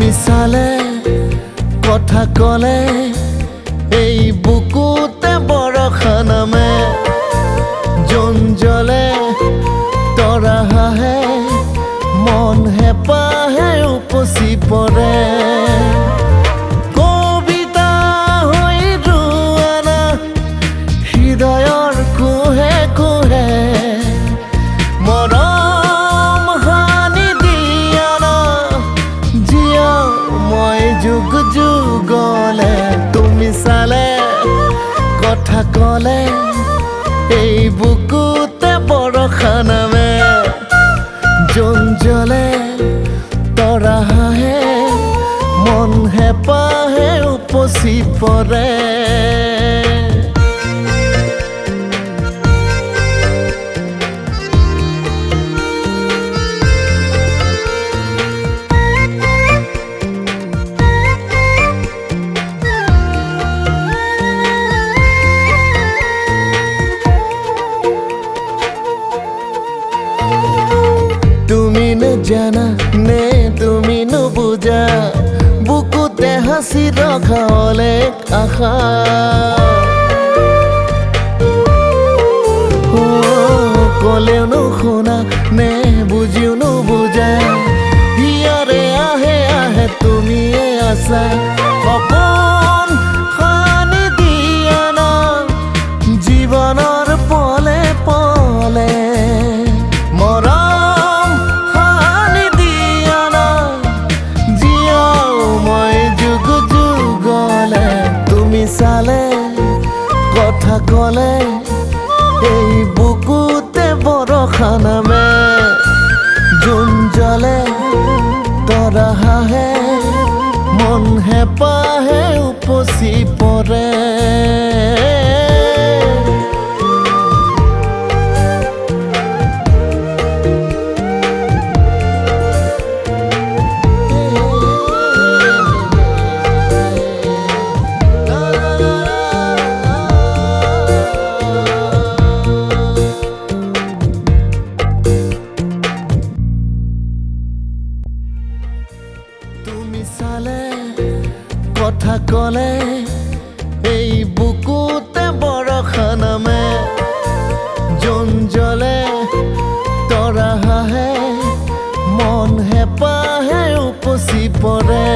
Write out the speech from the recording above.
তুমি চালে কথা কলে এই বুকুতে বৰষা নামে জোন জ্বলে তৰা হাহে মন হেঁপাহে উপচি পৰে কবিতা হৈ ৰুৱানা হৃদয়ৰ কোহে কোহে মৰম হানি দিয়া না জীয়া মই যুগ যুগলে তুমি চালে কথা কলে এই বুকুতে বৰষা নামে জোন জ্বলে তৰা হাহে মন হেঁপাহে উপচি পৰে তুমি নে জানা নে তুমি নুবুজা বুকুতে হাসি রখা অনেক আশা কলেও নুশুনা নে বুজিও নুবুজা হিয়ারে আহে আহে তুমিয়ে আছা সপোন খানি দিয়া না জীৱনৰ পলে পলে মৰম হানি দিয়া না জীয়াও মই যুগ যুগলে তুমি চালে কথা কলে এই বুকুতে বৰষা নামে জোন জ্বলে তৰা হাহে মন হেঁপাহে উপচি পৰে তুমি চালে কথা কলে এই বুকুতে বৰষা নামে জোন জ্বলে তৰা হাহে মন হেঁপাহে উপচি পৰে।